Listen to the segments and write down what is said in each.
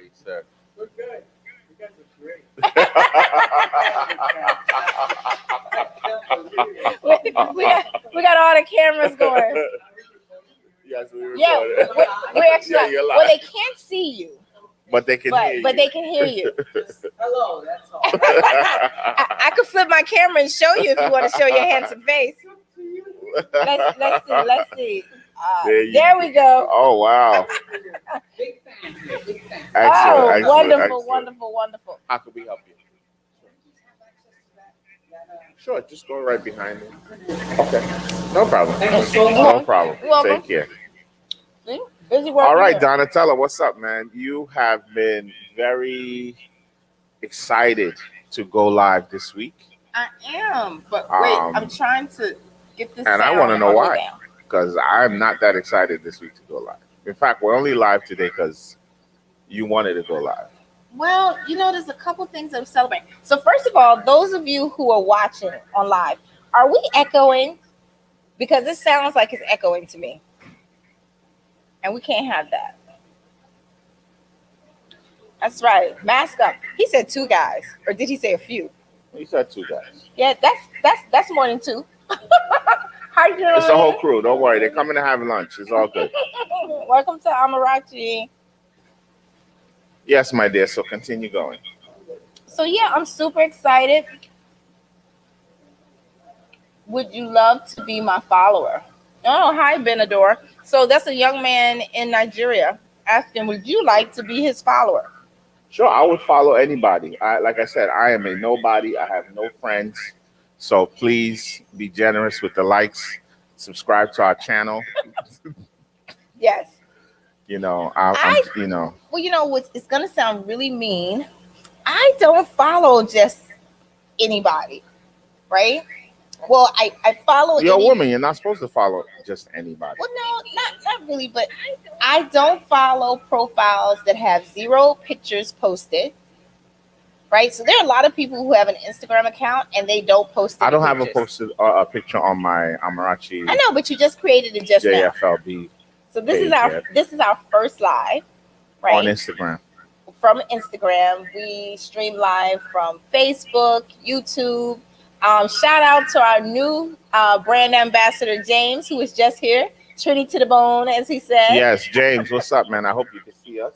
he said. We're good. You guys are great. we got all the cameras going. Yes, we Yeah, recorded. we're actually Yeah, live. you're Well, live. they can't see you, But they can hear you. but they can hear you. Just hello, that's all. I could flip my camera and show you if you want to show your handsome face. Let's see. There we go. Oh wow! Big fan here, big fan. Excellent, Oh, excellent, wonderful, excellent. wonderful, wonderul. How can we help you? Sure, just go right behind me. Okay, no problem. Thank you so No much. problem. Welcome. Take care. See? Busy working. All right, here. Donatella, what's up, man? You have been very excited to go live this week, I am, but wait, Um, I'm trying to get this. and I sound wanna know all the way why. down. because I'm not that excited this week to go live. In fact, we're only live today because you wanted to go live. Well, there's a couple things I'm celebrating. So first of all, those of you who are watching on live, are we echoing? Because it sounds like it's echoing to me. And we can't have that. That's right. Mask up. He said 2 guys. Or did he say a few? You said 2 guys. Yeah, that's more than 2. How you doing? It's a whole crew. Don't worry. They're coming to have lunch. It's all good. Welcome to Amarachi. Yes, my dear. So continue going. So yeah, I'm super excited. Would you love to be my follower? Oh, hi, Benador. So that's a young man in Nigeria asking, would you like to be his follower? Sure, I would follow anybody. Like I said, I am a nobody. I have no friends. So please be generous with the likes. Subscribe to our channel. Yes. I'm Well, what? It's gonna sound really mean. I don't follow just anybody, right? Well, I follow. You're a woman. You're not supposed to follow just anybody. Well, no, not really, but I don't follow profiles that have 0 pictures posted. Right, so there are a lot of people who have an Instagram account and they don't post. I don't have pictures. a picture on my Amarachi I know, but you just created it just now. JFLB So this page, is our first live, right? on Instagram. From Instagram, we stream live from Facebook, YouTube. Shout out to our new brand ambassador James, who was just here. Trinity to the bone, as he said. Yes, James, what's up, man? I hope you can see us.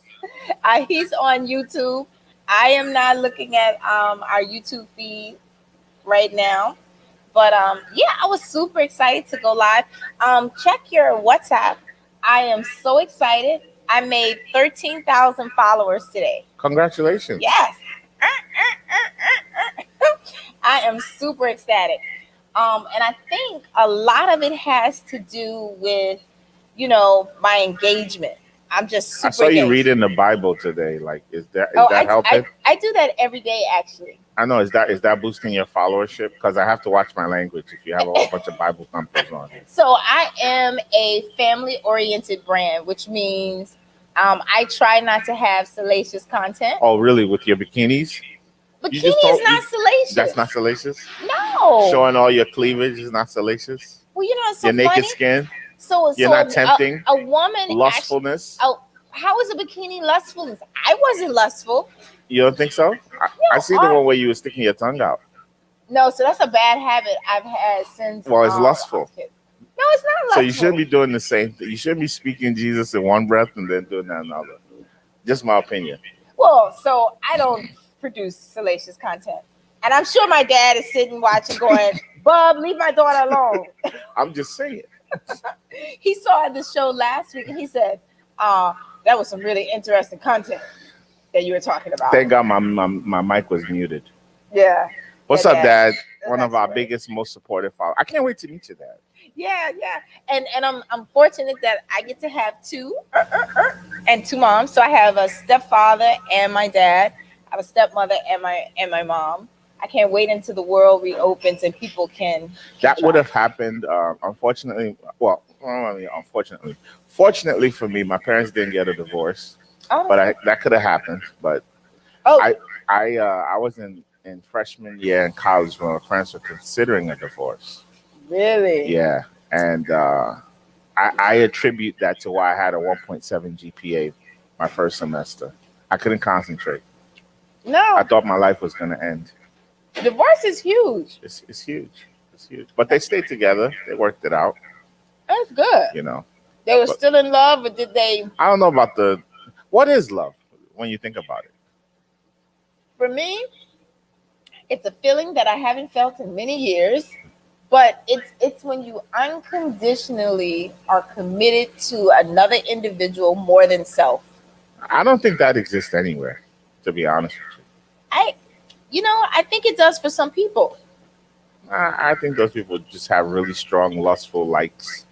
He's on YouTube. I am not looking at our YouTube feed right now, but yeah, I was super excited to go live. Check your WhatsApp. I am so excited. I made 13,000 followers today. Congratulations. Yes. I am super ecstatic. And I think a lot of it has to do with, my engagement. I'm just super I saw you engaged. reading the Bible today. Like, is that helping? I do that every day, actually. I know. Is that boosting your followership? Because I have to watch my language if you have a whole bunch of Bible thumpers on. So I am a family-oriented brand, which means I try not to have salacious content. Oh, really? With your bikinis? Bikini is not salacious. That's not salacious? No. Showing all your cleavage is not salacious? Well, it's so your naked funny. skin? So You're not tempting? A woman. Lustfulness? How is a bikini lustfulness? I wasn't lustful. You don't think so? I see the one where you were sticking your tongue out. No, so that's a bad habit I've had since. Well, it's lustful. No, it's not lustful. So you shouldn't be doing the same thing. You shouldn't be speaking Jesus in one breath and then doing that another. Just my opinion. Well, so I don't produce salacious content. And I'm sure my dad is sitting watching going, Bub, leave my daughter alone. I'm just saying. He saw the show last week and he said, that was some really interesting content that you were talking about. Thank God my mic was muted. Yeah. What's Yeah, up, Dad? That's One of our right. biggest, most supportive followers. I can't wait to meet you, Dad. Yeah. And I'm fortunate that I get to have 2 and 2 moms. So I have a stepfather and my dad. I have a stepmother and my mom. I can't wait until the world reopens and people can. That would have happened, unfortunately. Well, unfortunately. Fortunately for me, my parents didn't get a divorce, but that could have happened. But I was in freshman year in college when my parents were considering a divorce. Really? Yeah, and I attribute that to why I had a 1.7 GPA my first semester. I couldn't concentrate. No, I thought my life was gonna end. divorce is huge. It's huge. It's huge. But they stayed together. They worked it out. That's good. You know. They were But- still in love, or did they? I don't know about what is love when you think about it. For me, it's a feeling that I haven't felt in many years, but it's when you unconditionally are committed to another individual more than self. I don't think that exists anywhere, to be honest with you. I think it does for some people. I think those people just have really strong, lustful likes.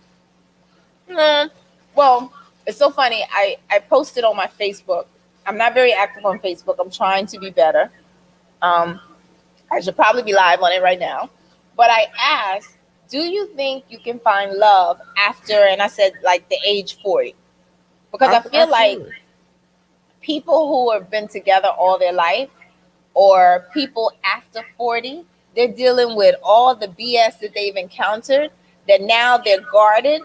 Well, it's so funny. I posted on my Facebook. I'm not very active on Facebook. I'm trying to be better. I should probably be live on it right now. But I asked, do you think you can find love after, and I said like the age 40? Because I feel like Absolutely. people who have been together all their life, or people after 40, they're dealing with all the BS that they've encountered, that now they're guarded,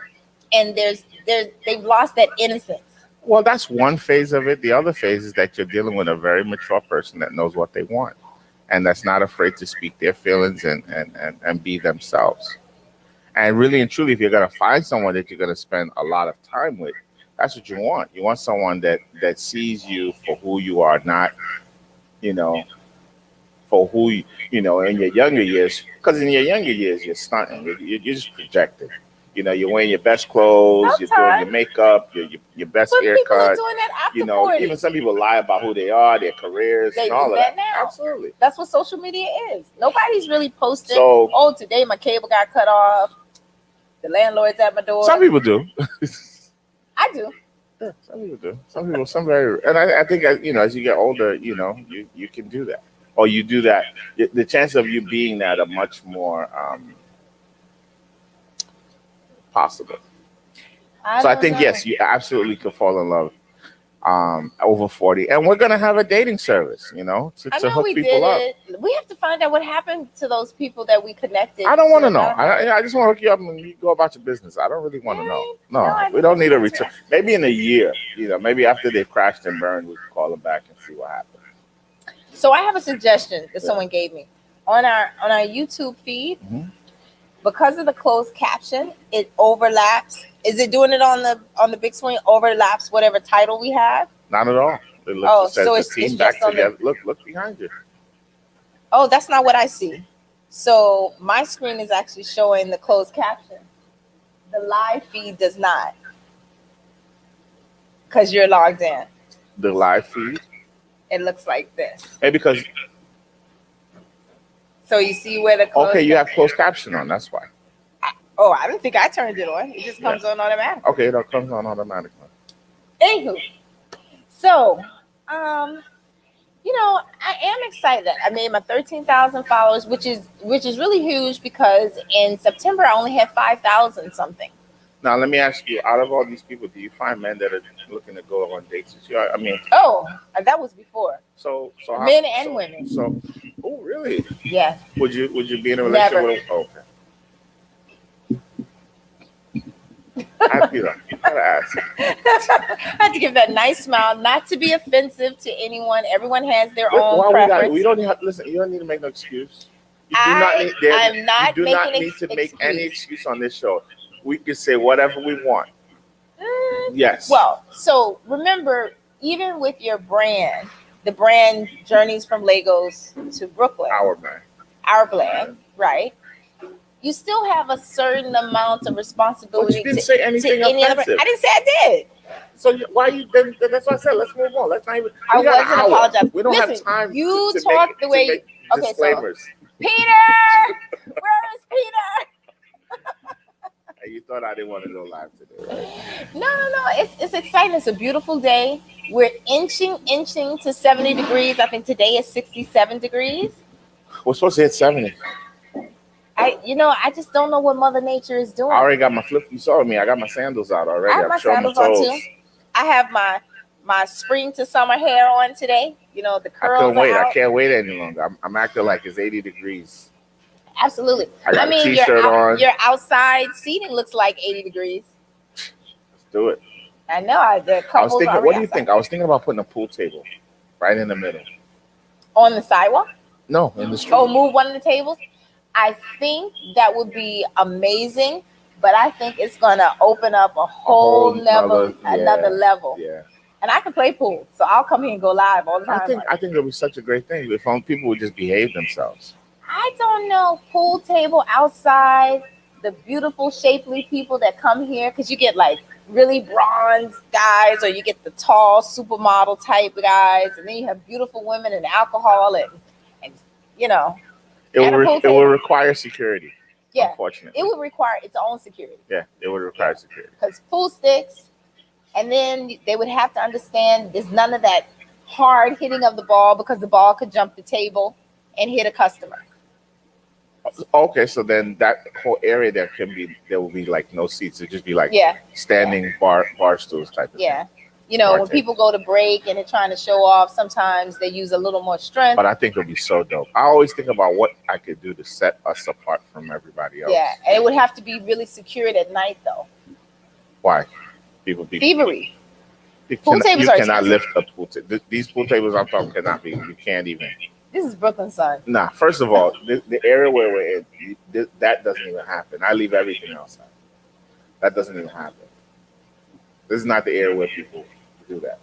and they've lost that innocence. Well, that's one phase of it. The other phase is that you're dealing with a very mature person that knows what they want and that's not afraid to speak their feelings and be themselves. And really and truly, if you're going to find someone that you're going to spend a lot of time with, that's what you want. You want someone that sees you for who you are, not, for who in your younger years. Because in your younger years, you're stunting. You're just projecting. You're wearing your best clothes, you're doing your makeup, your best But people are haircut. doing that after 40. Even some people lie about who they are, their careers, They and all do of that that. now. Absolutely. That's what social media is. Nobody's really posting, So- oh, today my cable got cut off. The landlord's at my door. Some people do. I do. Yeah, some people do. Some very, and I think as you get older, you can do that, or you do that. The chance of you being that are much more possible. So I don't think know. yes, you absolutely could fall in love over 40, and we're gonna have a dating service, I to know hook we people did up. it. We have to find out what happened to those people that we connected. I don't want to know. I I just want to hook you up and you go about your business. I don't really want to know. Really? No, No, I we don't need a think that's return. Maybe in a year, maybe after they've crashed and burned, we can call them back and see what happened. So I have a suggestion that someone gave me on our YouTube feed. Mhm. Because of the closed caption, it overlaps. Is it doing it on the big screen? Overlaps whatever title we have. Not at all. It looks, Oh, it says so the it's team just back on the- together. Look behind you. Oh, that's not what I see. So my screen is actually showing the closed caption. The live feed does not, because you're logged in. The live feed. It looks like this. Hey, because So you see where the closed you have closed caption on. That's why. Oh, I don't think I turned it on. It just comes on automatic. Okay, it comes on automatically. Anywho, so I am excited. I made my 13,000 followers, which is really huge because in September I only had 5,000 something. Now, let me ask you: out of all these people, do you find men that are looking to go on dates with you? I mean, Oh, that was before. so Men and women. So, oh, really? Yes. Would you be in a relationship Never. with? Okay. You gotta ask. I had to give that nice smile, not to be offensive to anyone. Everyone has their Look, own why preference. we don't have listen. You don't need to make no excuse. You do I'm not you do not making need to make any excuse. excuse on this show. We can say whatever we want. Yes. Well, so remember, even with your brand, the brand journeys from Lagos to Brooklyn, our man. our brand, right? You still have a certain amount of But responsibility you didn't say anything any other. offensive. I didn't say I did. So why you? Then that's what I said. Let's move on. Let's not even. I we got an wasn't hour. apologizing. We don't Listen, have time. you to talk make, the way to make okay, so- disclaimers. Peter, where is Peter? And you thought I didn't want to go live today, right? No. It's exciting. It's a beautiful day. We're inching to 70 degrees. I think today is 67 degrees. We're supposed to hit 70. I just don't know what Mother Nature is doing. I already got my flip. You saw me. I got my sandals out already. I have I'm my showing sandals on toes. too. I have my spring to summer hair on today. The I curls couldn't wait. are I out. can't wait any longer. I'm acting like it's 80 degrees. Absolutely. I got a your t-shirt on. your outside seating looks like 80 degrees. Let's do it. I know. The I was couples thinking. already What do you outside. think? I was thinking about putting a pool table right in the middle. On the sidewalk? No, in the street. Oh, move one of the tables? I think that would be amazing, but I think it's gonna open up a whole level, another level. Yeah. And I can play pool, so I'll come here and go live all the time. I think it'll be such a great thing if people would just behave themselves. I don't know, pool table outside, the beautiful, shapely people that come here, because you get like really bronze guys, or you get the tall supermodel type guys, and then you have beautiful women and alcohol and you know. It will require security. Yeah, unfortunately. It would require its own security. Yeah, it would require security. Because pool sticks, and then they would have to understand there's none of that hard hitting of the ball, because the ball could jump the table and hit a customer. Okay, so then that whole area there will be like no seats. It'll just be like standing bar stools type of thing. You know, when people go to break and they're trying to show off, sometimes they use a little more strength. But I think it'll be so dope. I always think about what I could do to set us apart from everybody else. Yeah, and it would have to be really secured at night, though. Why? People be thievery. Pool tables you cannot lift a pool table. These pool tables I'm talking cannot be. You can't even. This is Brooklyn, son. Nah, first of all, the area where we're in, that doesn't even happen. I leave everything outside. That doesn't even happen. This is not the area where people do that.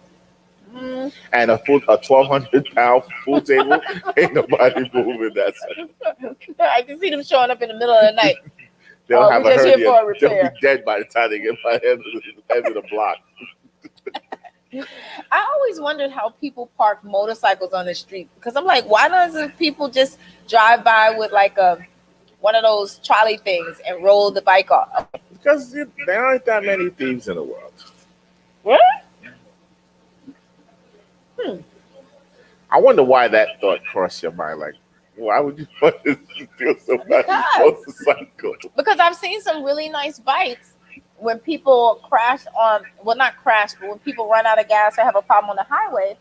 Mm. And a 1,200-pound pool table, ain't nobody moving that side. I can see them showing up in the middle of the night. They'll have a hernia. They'll be dead by the time they get by the end of the block. I always wondered how people park motorcycles on the street, because I'm like, why doesn't people just drive by with like one of those trolley things and roll the bike off? Because there aren't that many thieves in the world. What? I wonder why that thought crossed your mind. Like, why would you want to feel so bad motorcycle? Because I've seen some really nice bikes when people crash on, well, not crash, but when people run out of gas or have a problem on the highway.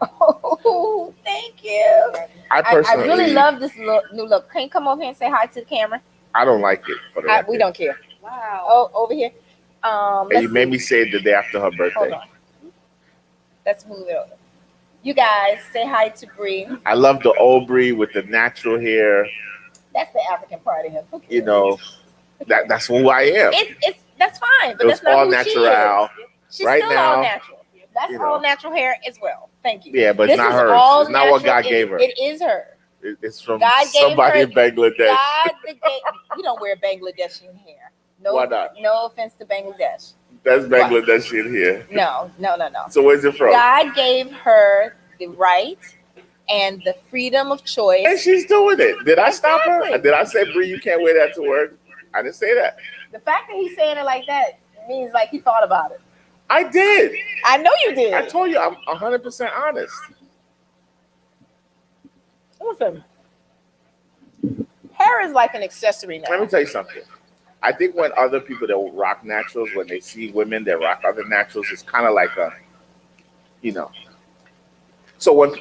Oh, thank you. I really love this new look. Can you come over here and say hi to the camera? I don't like it. We don't care. Wow. Oh, over here. And you made me say it the day after her birthday. Hold on. Let's move it over. You guys say hi to Bree. I love the old Bree with the natural hair. That's the African part of him. You know, that's who I am. That's fine, but that's not all who natural. She is. She's right still now, all natural. That's all natural hair as well. Thank you. Yeah, but it's not hers. It's not what God gave her. It is her. It's from somebody in Bangladesh. You don't wear Bangladeshi hair. No, why not? No offense to Bangladesh. That's Bangladeshi in here. No. So where's it from? God gave her the right and the freedom of choice. And she's doing it. Did I stop her? Did I say, Bree, you can't wear that to work? I didn't say that. The fact that he's saying it like that means like he thought about it. I did. I know you did. I told you I'm 100% honest. Listen, hair is like an accessory now. Let me tell you something. I think when other people that rock naturals, when they see women that rock other naturals, it's kind of like a, you know. So when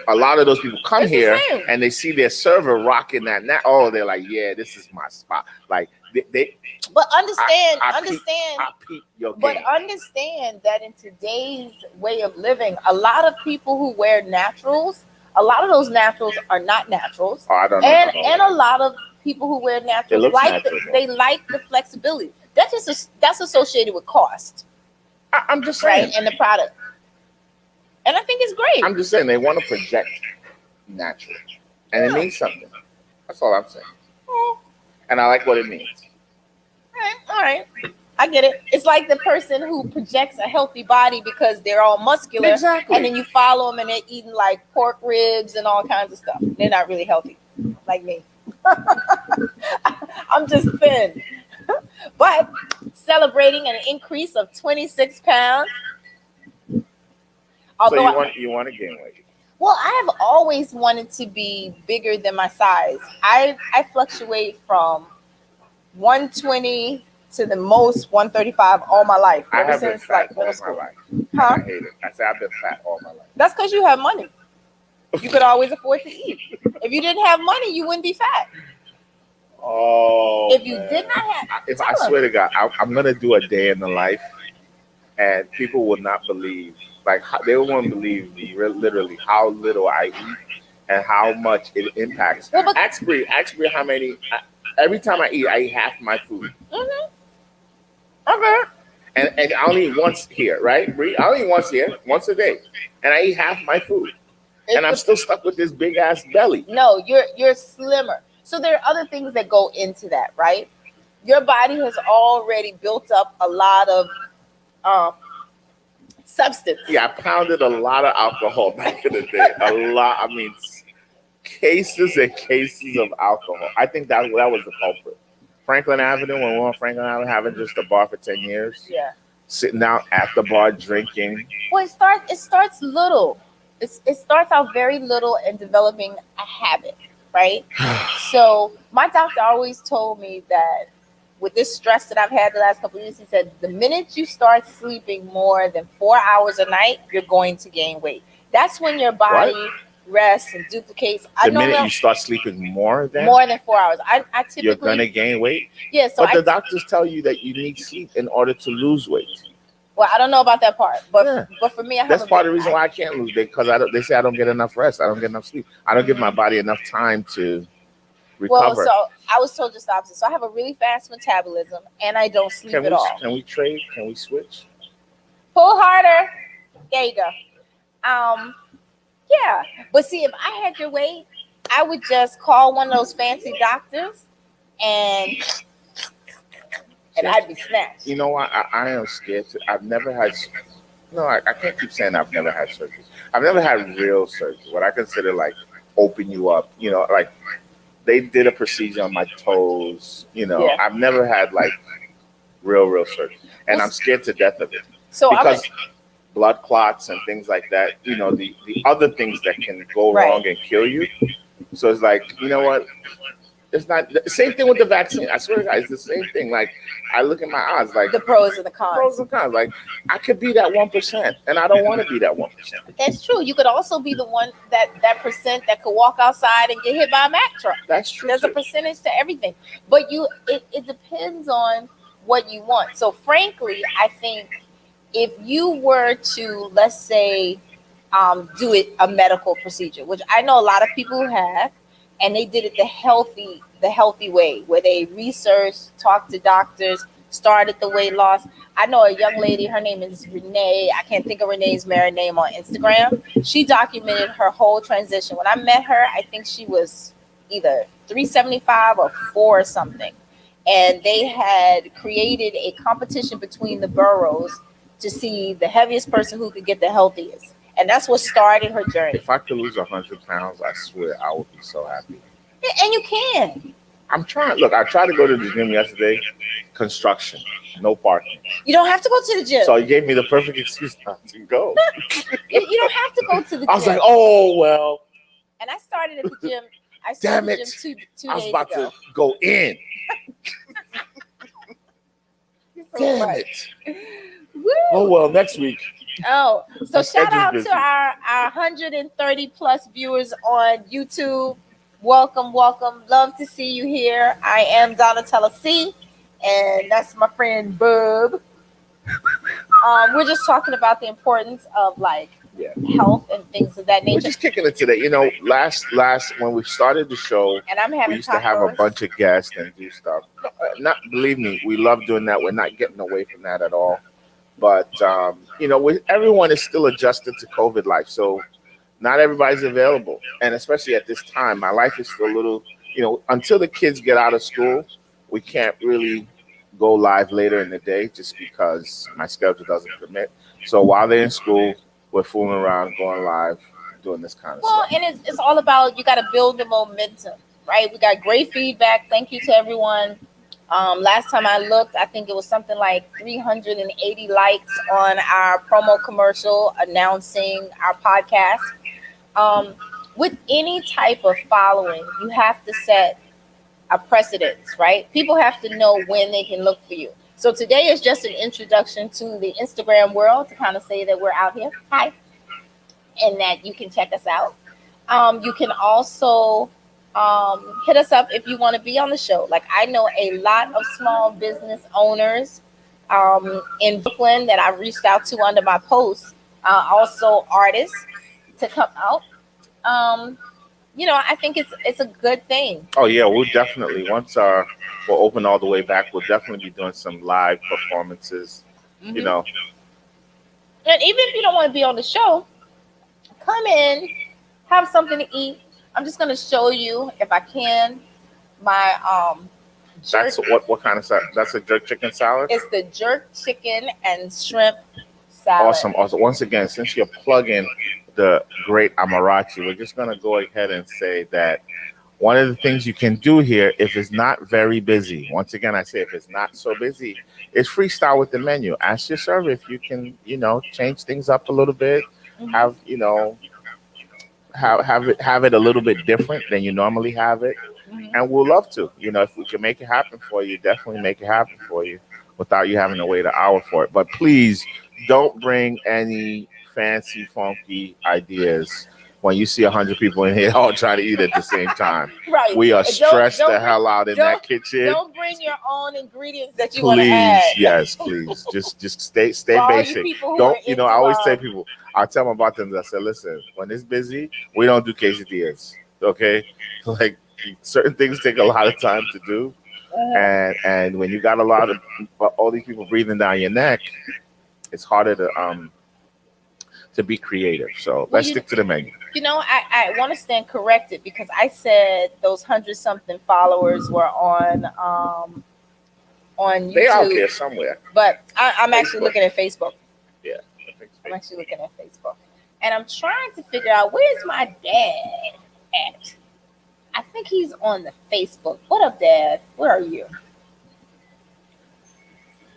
a lot of those people come here and they see their server rocking that, they're like, yeah, this is my spot. Like they. But understand. But understand that in today's way of living, a lot of people who wear naturals, a lot of those naturals are not naturals. Oh, I don't know. And a lot of people who wear naturals they like the flexibility. That's associated with cost. I'm just saying. Right, and the product. And I think it's great. I'm just saying they want to project natural. And it means something. That's all I'm saying. And I like what it means. All right. I get it. It's like the person who projects a healthy body because they're all muscular. Exactly. And then you follow them and they're eating like pork ribs and all kinds of stuff. They're not really healthy like me. I'm just thin. But celebrating an increase of 26 pounds. So you want to gain weight? Well, I have always wanted to be bigger than my size. I fluctuate from 120 to the most 135 all my life. I have been fat all my life. Huh? I hate it. I say I've been fat all my life. That's because you have money. You could always afford to eat. If you didn't have money, you wouldn't be fat. Oh. If you did not have, I swear to God, I'm gonna do a day in the life, and people will not believe. Like they won't believe me, literally how little I eat and how much it impacts. Well, but Ask Bree how many. Every time I eat half my food, okay. and I only eat once here, right, Bree? I only eat once here, once a day, and I eat half my food, and I'm still stuck with this big ass belly. No, you're slimmer. So there are other things that go into that, right? Your body has already built up a lot of substance. Yeah, I pounded a lot of alcohol back in the day. A lot. I mean, cases and cases of alcohol. I think that was the culprit. Franklin Avenue, when we were on Franklin Avenue, having just a bar for 10 years. Yeah. Sitting out at the bar drinking. Well, it starts little. It starts out very little and developing a habit, right? So my doctor always told me that with this stress that I've had the last couple of years, he said the minute you start sleeping more than 4 hours a night, you're going to gain weight. That's when your body rests and duplicates. The minute you start sleeping more than 4 hours, I typically you're gonna gain weight. Yeah, so but the doctors tell you that you need sleep in order to lose weight. Well, I don't know about that part, but for me, that's part of the reason why I can't lose weight, because they say I don't get enough rest, I don't get enough sleep, I don't give my body enough time to recover. Well, so I was told just the opposite. So I have a really fast metabolism, and I don't sleep at all. Can we trade? Can we switch? Pull harder. There you go. Yeah, but see, if I had your weight, I would just call one of those fancy doctors, and I'd be snatched. You know what? I am scared to. I've never had. No, I can't keep saying I've never had surgery. I've never had real surgery. What I consider like open you up. You know, like they did a procedure on my toes. You know, I've never had like real surgery, and I'm scared to death of it. So because blood clots and things like that. You know, the other things that can go wrong and kill you. So it's like, you know what? It's not the same thing with the vaccine. I swear to God, it's the same thing. Like I look at my odds, like the pros and the cons. Pros and cons. Like I could be that 1%, and I don't want to be that 1%. That's true. You could also be the one that percent that could walk outside and get hit by a Mack truck. That's true. There's a percentage to everything, but it depends on what you want. So frankly, I think if you were to, let's say, do a medical procedure, which I know a lot of people have, and they did it the healthy way, where they researched, talked to doctors, started the weight loss. I know a young lady, her name is Renee. I can't think of Renee's married name on Instagram. She documented her whole transition. When I met her, I think she was either 375 or 4 or something. And they had created a competition between the boroughs to see the heaviest person who could get the healthiest. And that's what started her journey. If I could lose 100 pounds, I swear I would be so happy. And you can. I'm trying. Look, I tried to go to the gym yesterday. Construction, no parking. You don't have to go to the gym. So you gave me the perfect excuse not to go. You don't have to go to the gym. I was like, oh, well. And I started at the gym. I started the gym two I was days about ago. to go in. Damn it. Woo. Oh, well, next week. Oh, so My shout out schedule's to busy. our 130 plus viewers on YouTube. Welcome. Love to see you here. I am Donatella C, and that's my friend Bub. We're just talking about the importance of like health and things of that We're nature. just kicking it today. You know, last when we started the show, And I'm having we used to have a tacos. bunch of guests and do stuff. Not believe me, we love doing that. We're not getting away from that at all. But you know, everyone is still adjusted to COVID life, so not everybody's available. And especially at this time, my life is still a little. You know, until the kids get out of school, we can't really go live later in the day just because my schedule doesn't permit. So while they're in school, we're fooling around, going live, doing this kind of stuff. And it's all about, you got to build the momentum, right? We got great feedback. Thank you to everyone. Last time I looked, I think it was something like 380 likes on our promo commercial announcing our podcast. With any type of following, you have to set a precedence, right? People have to know when they can look for you. So today is just an introduction to the Instagram world to kind of say that we're out here. Hi. And that you can check us out. You can also hit us up if you want to be on the show. Like, I know a lot of small business owners in Brooklyn that I've reached out to under my posts also artists to come out. I think it's a good thing. Oh yeah, we'll definitely once we're open all the way back, we'll definitely be doing some live performances. You Hmm. know, And even if you don't want to be on the show, come in, have something to eat. I'm just gonna show you if I can my jerk. that's what kind of that's a jerk chicken salad. It's the jerk chicken and shrimp salad. Awesome, awesome. Once again, since you're plugging the great Amarachi, we're just gonna go ahead and say that one of the things you can do here, if it's not very busy, once again, I say if it's not so busy, is freestyle with the menu. Ask your server if you can, change things up a little bit. Mhm. Have have it a little bit different than you normally have it, Mhm. and we'll love to. If we can make it happen for you, definitely make it happen for you without you having to wait an hour for it. But please don't bring any fancy, funky ideas when you see 100 people in here all trying to eat at the same time. Right. We are And stressed don't the hell out in don't- that kitchen. Don't bring your own ingredients that you want to Please, add. yes, please. Just stay For all you basic. people who Don't are into, I always tell people, I tell my bartenders, I say, listen, when it's busy, we don't do quesadillas. Okay? Like certain things take a lot of time to do. And when you got a lot of all these people breathing down your neck, it's harder to be creative. So let's stick to the menu. I want to stand corrected because I said those 100-something followers were on YouTube. They out there somewhere. But I'm actually looking at Facebook. Yeah. I'm actually looking at Facebook. And I'm trying to figure out where's my dad at. I think he's on the Facebook. What up, Dad? Where are you?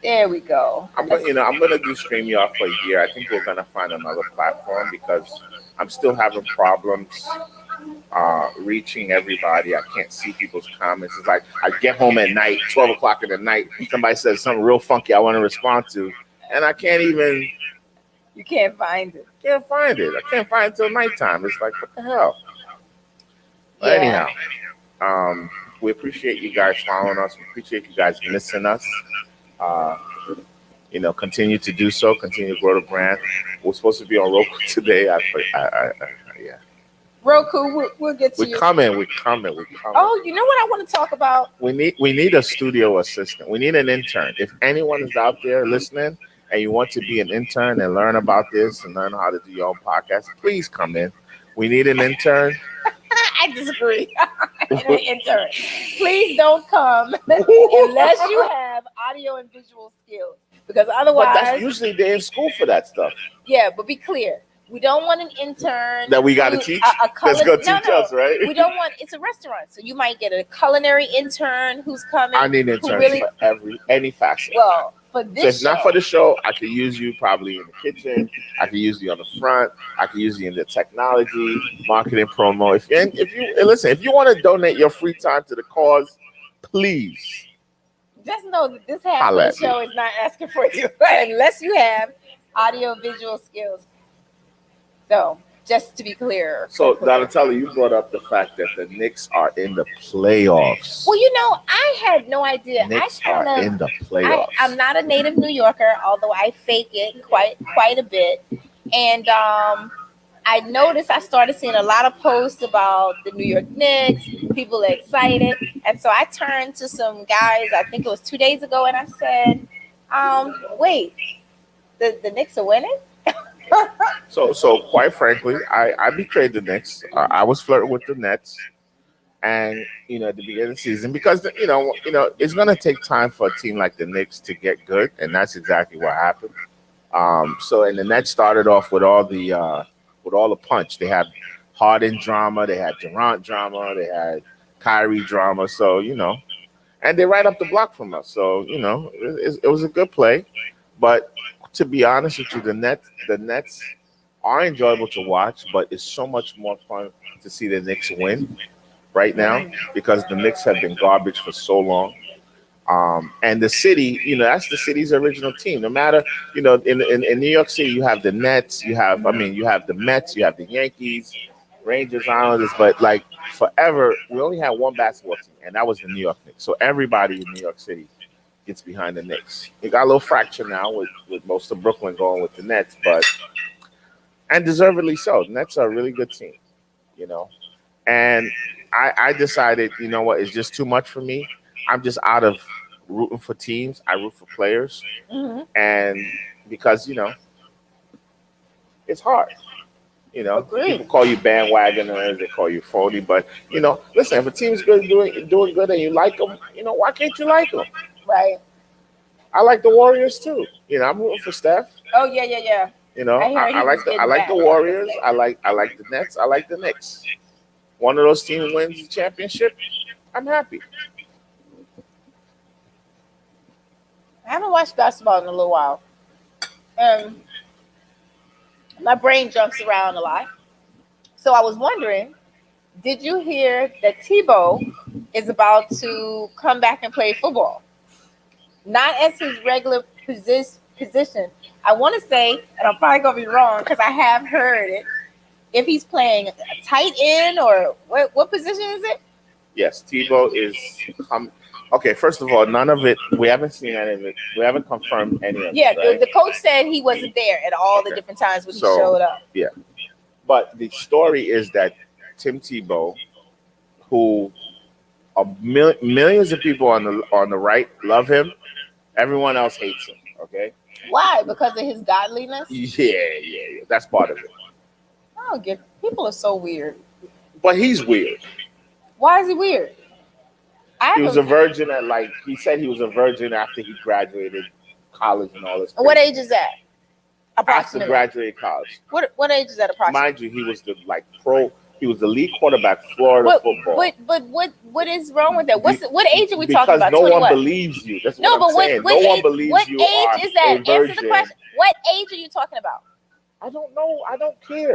There we go. I'm gonna do StreamYard for a year. I think we're gonna find another platform because I'm still having problems reaching everybody. I can't see people's comments. It's like I get home at night, 12 o'clock in the night. Somebody says something real funky I want to respond to, and I can't even. You can't find it. Can't find it. I can't find it till nighttime. It's like, what the hell? But Yeah. anyhow, we appreciate you guys following us. We appreciate you guys missing us. Continue to do so. Continue to grow the brand. We're supposed to be on Roku today. Yeah. Roku, we'll get to We're you. coming. Oh, you know what I want to talk about? We need a studio assistant. We need an intern. If anyone is out there listening and you want to be an intern and learn about this and learn how to do your own podcast, please come in. We need an intern. I disagree. An intern. Please don't come unless you have audio and visual skills. Because But otherwise, that's usually they're in school for that stuff. yeah, but be clear. We don't want an intern That we gotta who- teach? That's That's gonna teach us, right? We don't want. It's a restaurant, so you might get a culinary intern who's coming. I need interns really- for any facet. Well, for So this if not show, for the show, I could use you probably in the kitchen. I could use you on the front. I could use you in the technology, marketing, promo. If you want to donate your free time to the cause, please. just know that this half Holla of the at show is not asking for you unless you have audio visual skills. So, just to be clear. So Donatella, you brought up the fact that the Knicks are in the playoffs. Well, I had no idea. Knicks I kind are of. in the playoffs. I'm not a native New Yorker, although I fake it quite a bit. And I noticed I started seeing a lot of posts about the New York Knicks. People are excited, and so I turned to some guys. I think it was 2 days ago, and I said, "Wait, the Knicks are winning." So quite frankly, I betrayed the Knicks. I was flirting with the Nets, and at the beginning of the season because it's gonna take time for a team like the Knicks to get good, and that's exactly what happened. And the Nets started off with all the punch. They had Harden drama, they had Durant drama, they had Kyrie drama. So and they're right up the block from us. So it was a good play, but to be honest with you, the Nets are enjoyable to watch, but it's so much more fun to see the Knicks win right now because the Knicks have been garbage for so long. And the city, that's the city's original team. No matter, in New York City, you have the Nets, you have the Mets, you have the Yankees, Rangers, Islanders, but like forever, we only had one basketball team, and that was the New York Knicks. So everybody in New York City gets behind the Knicks. It got a little fracture now with most of Brooklyn going with the Nets, but and deservedly so. The Nets are a really good team, you know. And I decided, you know what, it's just too much for me. I'm just out of rooting for teams. I root for players, Mhm. and because it's hard. Agreed. People call you bandwagoners, they call you phony, but listen, if a team's good, doing good, and you like them, why can't you like them? Right. I like the Warriors too. I'm rooting for Steph. Oh yeah, yeah, yeah. I like the Warriors. I like the Nets. I like the Knicks. One of those teams wins the championship, I'm happy. I haven't watched basketball in a little while. My brain jumps around a lot. So I was wondering, did you hear that Tebow is about to come back and play football? Not as his regular position. I want to say, and I'm probably going to be wrong because I have heard it, if he's playing a tight end or what position is it? Yes, Tebow is okay, first of all, none of it, we haven't seen any of it. We haven't confirmed any of it. Yeah, right? the coach said he wasn't there at all the different times when he showed up. Yeah. But the story is that Tim Tebow, who millions of people on the right love him, everyone else hates him, okay? Why? Because of his godliness? Yeah. That's part of it. I don't get people are so weird. But he's weird. Why is he weird? He was a virgin he said he was a virgin after he graduated college and all this. What age is that? After graduated college. What age is that approximately? Mind you, he was he was the lead quarterback Florida football. But what is wrong with that? What age are we talking about? Because no one believes you. That's what I'm saying. No one believes you. What age is that? Answer the question. What age are you talking about? I don't know. I don't care.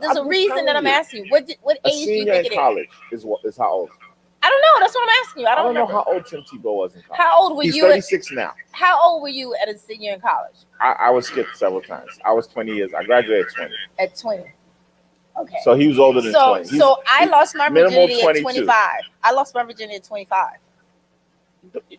There's a reason that I'm asking you. What age do you think it is? College is how old? I don't know. That's what I'm asking you. I don't know how old Tim Tebow was in college. How old were you? He's 36 now. How old were you at a senior in college? I was skipped several times. I was 20 years. I graduated at 20. At 20. Okay. So he was older than 20. So I lost my virginity at 22. 25. I lost my virginity at 25.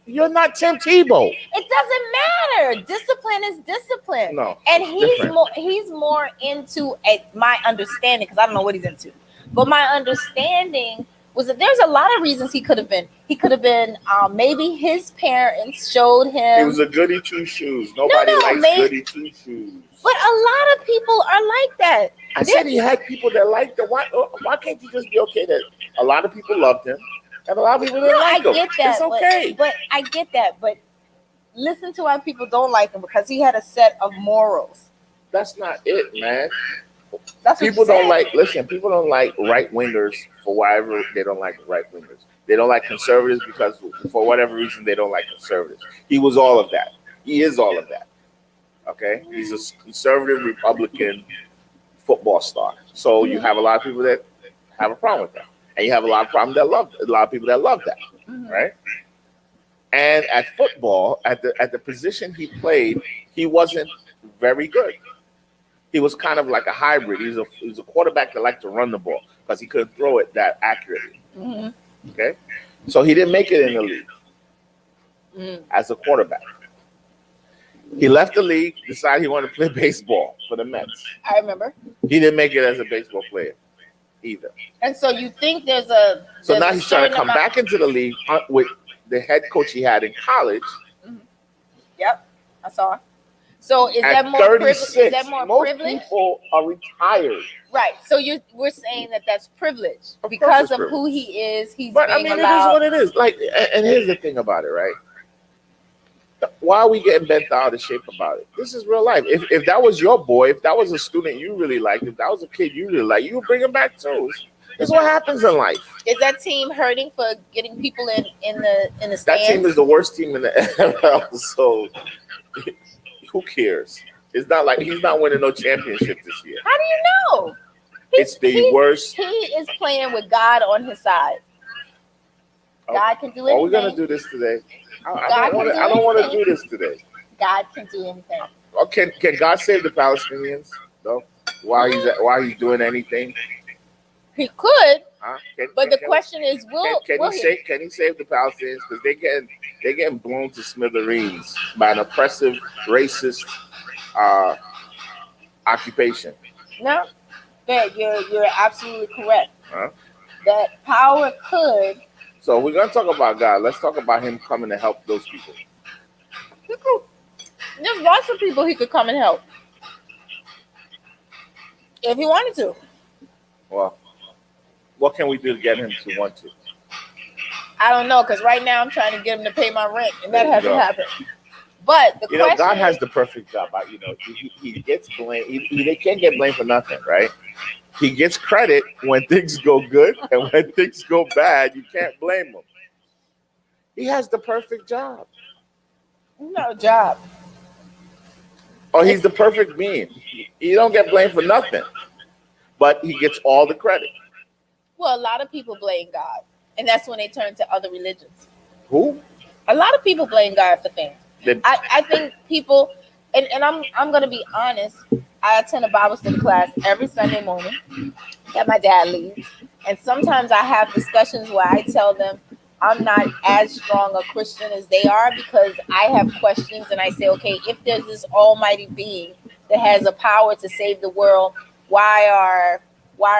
You're not Tim Tebow. It doesn't matter. Discipline is discipline. No. And he's more into my understanding, because I don't know what he's into. But my understanding was that there's a lot of reasons he could have been. He could have been maybe his parents showed him. He was a goody two shoes. Nobody likes goody two shoes. But a lot of people are like that. I said he had people that liked him. Why can't you just be okay that a lot of people loved him and a lot of people didn't like him? I get that. It's okay. But I get that. But listen to why people don't like him, because he had a set of morals. That's not it, man. That's what people don't like. Listen, people don't like right wingers for whatever they don't like right wingers. They don't like conservatives because for whatever reason they don't like conservatives. He was all of that. He is all of that. Okay, he's a conservative Republican football star. So you have a lot of people that have a problem with that, and you have a lot of people that love that, right? And at football, at the position he played, he wasn't very good. He was kind of like a hybrid. He was a quarterback that liked to run the ball because he couldn't throw it that accurately. Mm-hmm. Okay, so he didn't make it in the league as a quarterback. He left the league, decided he wanted to play baseball for the Mets. I remember. He didn't make it as a baseball player either. And so you think there's so now he's trying to come back into the league with the head coach he had in college. Mm-hmm. Yep, I saw. So is that more privilege? Is that more most people are retired. Right. So we're saying that that's privilege because of who he is. He's but being it is allowed. what it is. Like, and here's the thing about it, right? Why are we getting bent out of shape about it? This is real life. If that was your boy, if that was a student you really liked, if that was a kid you really liked, you would bring him back too. This is what happens in life. Is that team hurting for getting people in the stands? That team is the worst team in the NFL. So who cares? It's not like he's not winning no championship this year. How do you know? It's the worst. He is playing with God on his side. God can do anything. Are we gonna do this today? I don't want to do this today. God can do anything. Oh, can God save the Palestinians though? While he's doing anything? He could. But the question is, can he save the Palestinians? Because they're getting blown to smithereens by an oppressive, racist occupation. No, that you're absolutely correct. Huh? That power could. So we're gonna talk about God. Let's talk about Him coming to help those people. There's lots of people he could come and help if he wanted to. Well, what can we do to get Him to want to? I don't know, because right now I'm trying to get him to pay my rent, and that There you hasn't go. happened. But the question God has is, the perfect job. He gets blamed. They can't get blamed for nothing, right? He gets credit when things go good, and when things go bad, you can't blame him. He has the perfect job. no job. Or he's the perfect being. You don't get blamed for nothing, but he gets all the credit. Well, a lot of people blame God, and that's when they turn to other religions. Who? A lot of people blame God for things. Did- I think people, and I'm gonna be honest. I attend a Bible study class every Sunday morning that my dad leads, and sometimes I have discussions where I tell them I'm not as strong a Christian as they are because I have questions, and I say, okay, if there's this almighty being that has the power to save the world, why are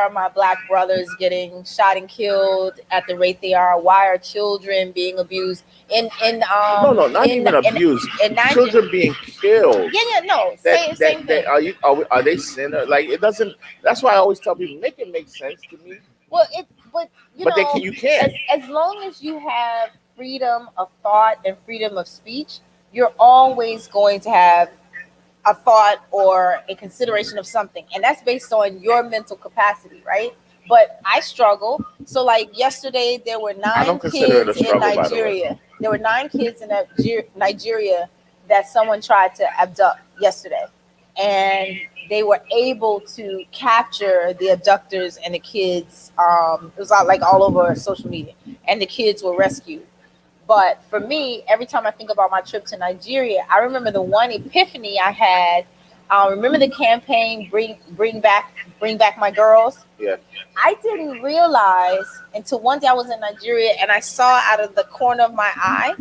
my black brothers getting shot and killed at the rate they are? Why are children being abused? No, not even abused. Children being killed. No. Same thing. Are they sinners? Like it doesn't. That's why I always tell people make it make sense to me. Well, You can't. As long as you have freedom of thought and freedom of speech, you're always going to have a thought or a consideration of something, and that's based on your mental capacity, right? But I struggle. So, like yesterday, there were 9 kids in Nigeria. There were 9 kids in Nigeria that someone tried to abduct yesterday, and they were able to capture the abductors and the kids. It was all over social media, and the kids were rescued. But for me, every time I think about my trip to Nigeria, I remember the one epiphany I had. Remember the campaign, bring back my girls. Yeah. I didn't realize until one day I was in Nigeria and I saw out of the corner of my eye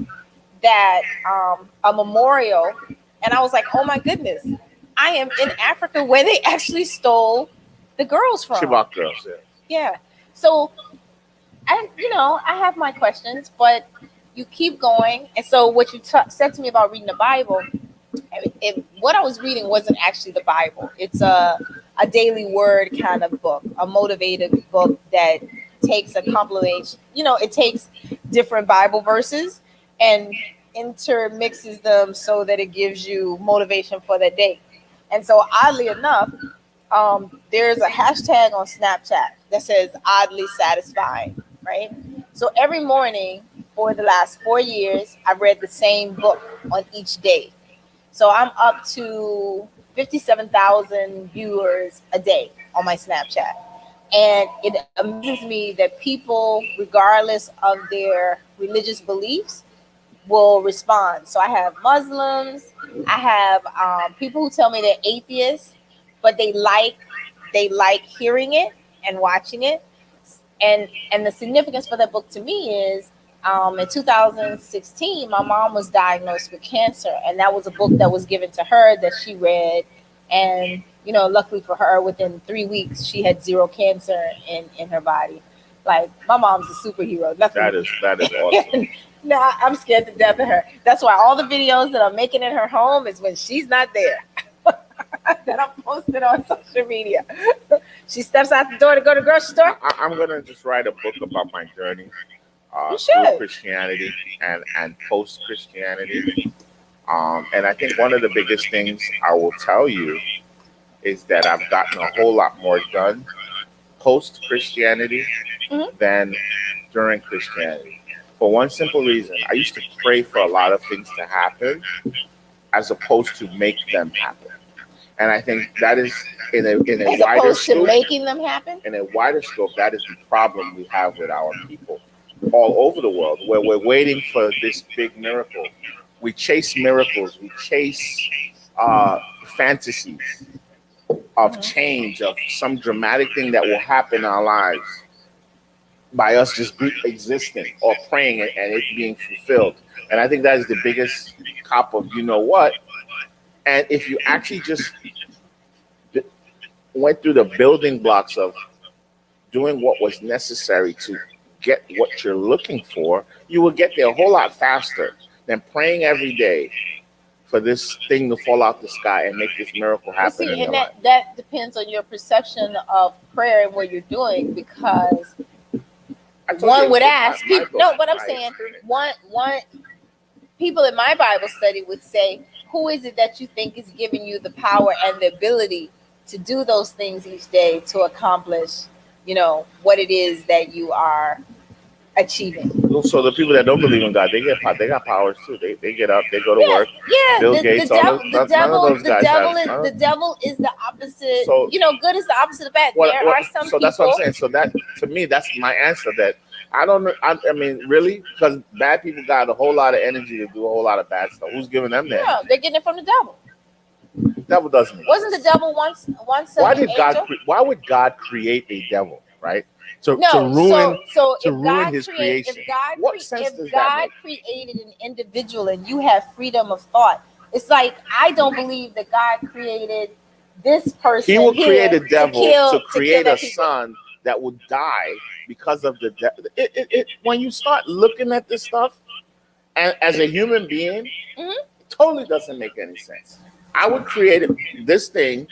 that a memorial, and I was like, oh my goodness, I am in Africa where they actually stole the girls from. Chibok girls. Yeah. Yeah. So, and I have my questions, but you keep going. And so what you said to me about reading the Bible, what I was reading wasn't actually the Bible. It's a daily word kind of book, a motivated book that takes a compilation. It takes different Bible verses and intermixes them so that it gives you motivation for the day. And so oddly enough, there's a hashtag on Snapchat that says oddly satisfying, right? So every morning for the last 4 years, I've read the same book on each day. So I'm up to 57,000 viewers a day on my Snapchat. And it amazes me that people, regardless of their religious beliefs, will respond. So I have Muslims, I have people who tell me they're atheists, but they like hearing it and watching it. And the significance for that book to me is in 2016, my mom was diagnosed with cancer, and that was a book that was given to her that she read. And, luckily for her, within 3 weeks, she had 0 cancer in her body. Like, my mom's a superhero. That is awesome. No, I'm scared to death of her. That's why all the videos that I'm making in her home is when she's not there. That I'm posting on social media. She steps out the door to go to the grocery store. I'm gonna just write a book about my journey You through should. Christianity and post Christianity. And I think one of the biggest things I will tell you is that I've gotten a whole lot more done post Christianity than during Christianity. For one simple reason, I used to pray for a lot of things to happen as opposed to make them happen. And I think that is in a As wider opposed to scope. making them happen. In a wider scope, that is the problem we have with our people all over the world, where we're waiting for this big miracle. We chase miracles. We chase fantasies of change, of some dramatic thing that will happen in our lives by us just existing or praying and it being fulfilled. And I think that is the biggest cop of you know what. And if you actually just went through the building blocks of doing what was necessary to get what you're looking for, you will get there a whole lot faster than praying every day for this thing to fall out the sky and make this miracle Well, happen in see, your and life. that depends on your perception of prayer and what you're doing, because I told one you, would my- ask my people. book, No, but I'm my saying experience. one people in my Bible study would say, who is it that you think is giving you the power and the ability to do those things each day to accomplish, what it is that you are achieving? So the people that don't believe in God, they got powers too. They get up, they go to Yeah, work. yeah. Bill The Gates, devil, none of those guys have. the devil is the opposite. So- Good is the opposite of bad. What, There what, are some so people. that's what I'm saying. So that, to me, that's my answer. That I don't know. I mean, really, because bad people got a whole lot of energy to do a whole lot of bad stuff. Who's giving them that? Yeah, they're getting it from the devil. The devil doesn't. Wasn't the devil once Why an did angel? God? Why would God create a devil? Right? To No, ruin. so to if ruin God his creation. If God, What sense does if that God created an individual and you have freedom of thought, it's like I don't believe that God created this person. He will here create a devil to create kill a son that will die because of the devil. When you start looking at this stuff, and as a human being, Mhm. it totally doesn't make any sense. I would create this thing.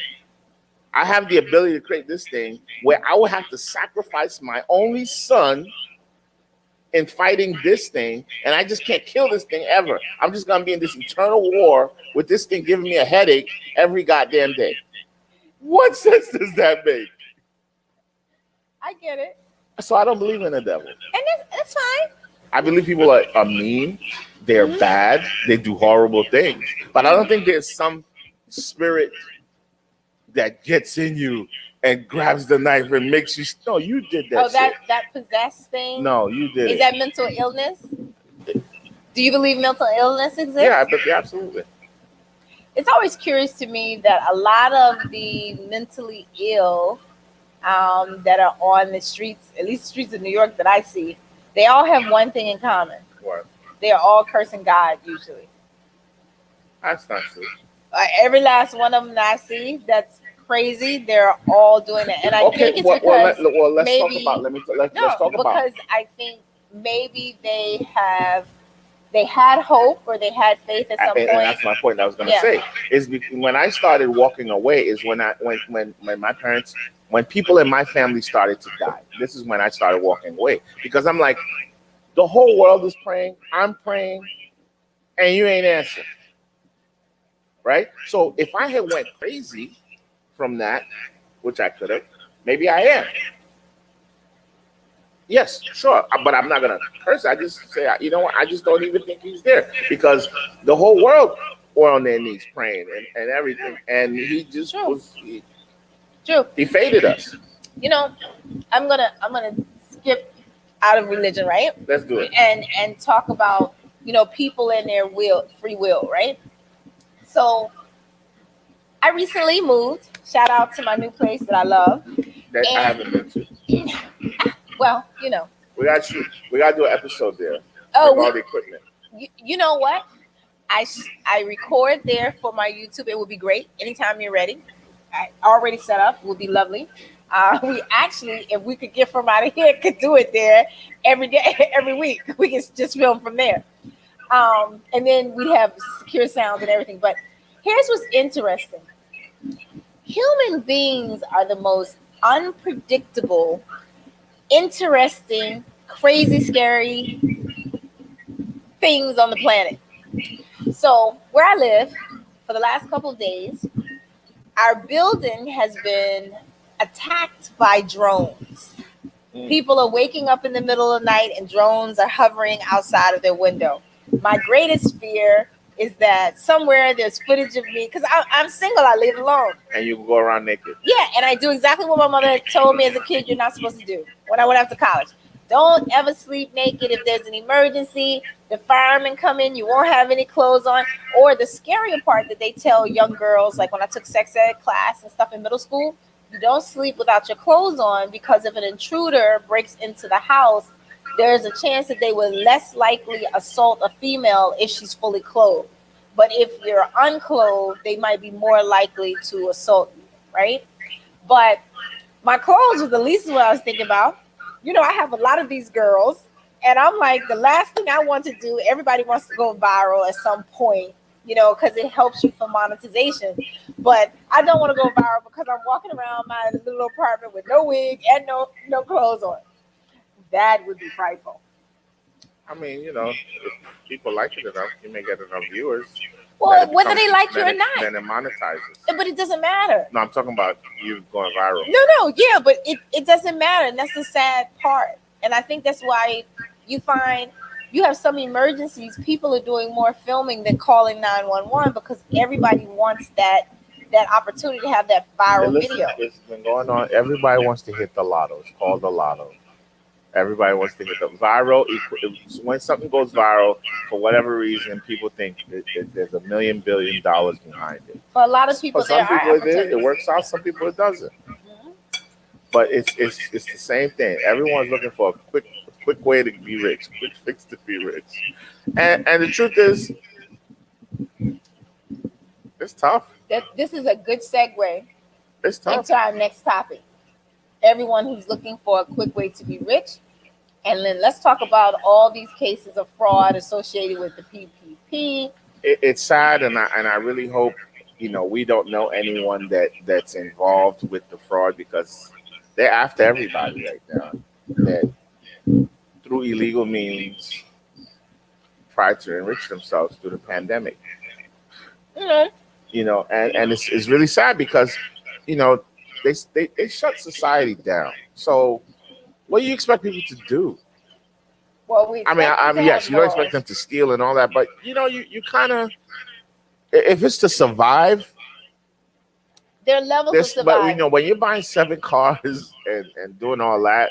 I have the ability to create this thing where I would have to sacrifice my only son in fighting this thing, and I just can't kill this thing ever. I'm just gonna be in this eternal war with this thing giving me a headache every goddamn day. What sense does that make? I get it, So I don't believe in the devil. and that's fine. I believe people are mean, they're bad, they do horrible things. But I don't think there's some spirit that gets in you and grabs the knife and makes you. No, you did that. That possessed thing. No, you did Is it. that mental illness? Do you believe mental illness exists? Yeah, absolutely. It's always curious to me that a lot of the mentally ill that are on the streets, at least the streets of New York that I see, they all have one thing in common. What? They're all cursing God usually. That's not true. Every last one of them that I see that's crazy, they're all doing it. And I think it's because let's maybe, talk about. Let's talk about. because I think maybe they had hope or they had faith at some And point. that's my point. I was going to Yeah. say is when I started walking away is when my parents, when people in my family started to die. This is when I started walking away because I'm like, the whole world is praying. I'm praying, and you ain't answering. Right? So if I had went crazy from that, which I could have, maybe I am. Yes, sure, but I'm not gonna curse. I just say, you know what? I just don't even think he's there because the whole world were on their knees praying and everything, and he just was. True. He faded us. I'm gonna skip out of religion, right? Let's do it. And talk about people in their free will, right? So I recently moved. Shout out to my new place that I love. That I haven't been to. Well, We got to do an episode there. Oh, with all the equipment. you know what? I record there for my YouTube. It would be great anytime you're ready. I already set up. It would be lovely. We actually, if we could get from out of here, could do it there every day, every week. We can just film from there. And then we have secure sound and everything. But here's what's interesting. Human beings are the most unpredictable, interesting, crazy, scary things on the planet. So where I live, for the last couple of days, our building has been attacked by drones. People are waking up in the middle of the night and drones are hovering outside of their window. My greatest fear is that somewhere there's footage of me, because I'm single, I live alone. And you go around naked. Yeah, and I do exactly what my mother told me as a kid you're not supposed to do when I went off to college. Don't ever sleep naked. If there's an emergency, the firemen come in, you won't have any clothes on. Or the scarier part that they tell young girls, like when I took sex ed class and stuff in middle school, you don't sleep without your clothes on because if an intruder breaks into the house, there's a chance that they will less likely assault a female if she's fully clothed. But if you're unclothed, they might be more likely to assault you, right? But my clothes was the least of what I was thinking about. You know, I have a lot of these girls, and I'm like, the last thing I want to do, everybody wants to go viral at some point, you know, because it helps you for monetization. But I don't want to go viral because I'm walking around my little apartment with no wig and no clothes on. That would be frightful. I mean, you know, if people like it enough, you may get enough viewers. Well, whether they like you or not. Then it monetizes. But it doesn't matter. No, I'm talking about you going viral. No, yeah, but it doesn't matter. And that's the sad part. And I think that's why you find you have some emergencies. People are doing more filming than calling 911 because everybody wants that opportunity to have that viral video. It's been going on. Everybody wants to hit the lotto. It's called the lotto. Everybody wants to hit the viral. When something goes viral, for whatever reason, people think that there's $1 million billion behind it. For a lot of people, for some people it works out. Some people it doesn't. Mm-hmm. But it's the same thing. Everyone's looking for a quick way to be rich, quick fix to be rich. And the truth is, it's tough. This is a good segue it's tough. into our next topic. Everyone who's looking for a quick way to be rich. And then let's talk about all these cases of fraud associated with the PPP. It's sad, and I really hope, you know, we don't know anyone that's involved with the fraud because they're after everybody right now that through illegal means tried to enrich themselves through the pandemic. Mm-hmm. You know, and it's really sad because, you know, they shut society down. So what do you expect people to do? Well, I mean, yes, you don't expect them to steal and all that, but you know, you kind of, if it's to survive, there are levels of survival. But you know, when you're buying 7 cars and doing all that,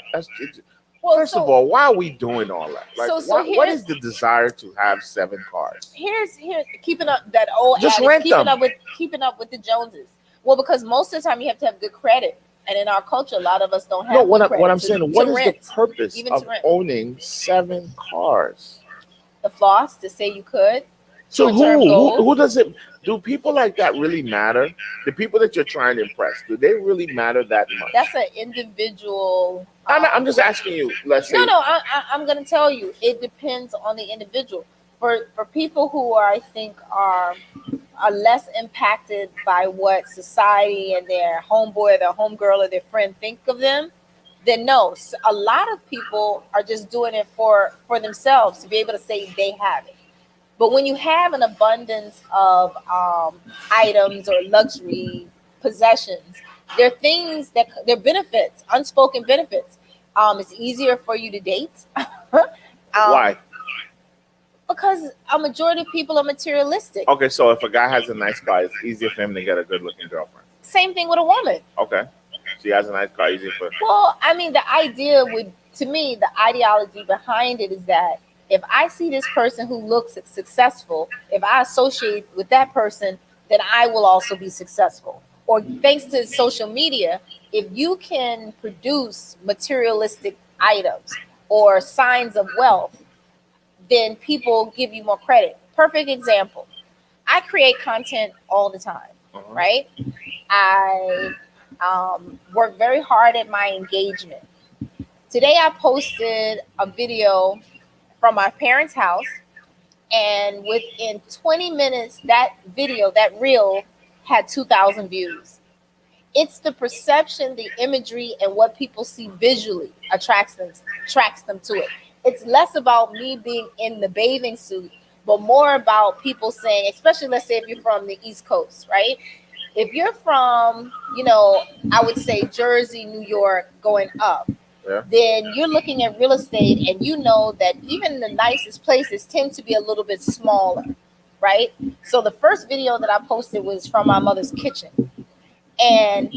first of all, why are we doing all that? Like, what is the desire to have 7 cars? Here's keeping up that old just adage, rent them. keeping up with the Joneses. Well, because most of the time you have to have good credit. And in our culture, a lot of us don't have what I'm saying, what is the purpose of owning 7 cars? The floss to say you could. So who does it? Do people like that really matter? The people that you're trying to impress, do they really matter that much? That's an individual. I'm just asking you. Let's say. No. I'm going to tell you. It depends on the individual. For people who I think are less impacted by what society and their homeboy, their homegirl, or their friend think of them, then no. So a lot of people are just doing it for themselves to be able to say they have it. But when you have an abundance of items or luxury possessions, there are things they're benefits, unspoken benefits. It's easier for you to date. Why? Because a majority of people are materialistic. Okay, so if a guy has a nice car, it's easier for him to get a good-looking girlfriend. Same thing with a woman. Okay, she has a nice car, easier for. Well, I mean, the ideology behind it is that if I see this person who looks successful, if I associate with that person, then I will also be successful. Or thanks to social media, if you can produce materialistic items or signs of wealth, then people give you more credit. Perfect example. I create content all the time, right? I work very hard at my engagement. Today I posted a video from my parents' house, and within 20 minutes, that video, that reel, had 2,000 views. It's the perception, the imagery, and what people see visually attracts them to it. It's less about me being in the bathing suit, but more about people saying, especially let's say if you're from the East Coast, right? If you're from, I would say Jersey, New York, going up, then you're looking at real estate and you know that even the nicest places tend to be a little bit smaller, right? So the first video that I posted was from my mother's kitchen. And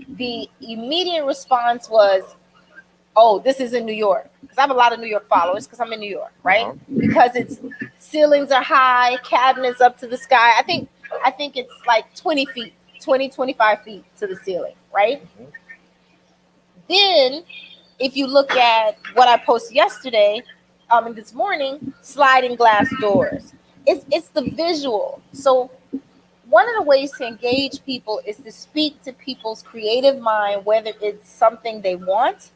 the immediate response was, oh, this is in New York. Because I have a lot of New York followers because I'm in New York, right? Because it's ceilings are high, cabinets up to the sky. I think it's like 20 feet, 25 feet to the ceiling, right? Then if you look at what I posted yesterday, this morning, sliding glass doors. It's the visual. So one of the ways to engage people is to speak to people's creative mind, whether it's something they want,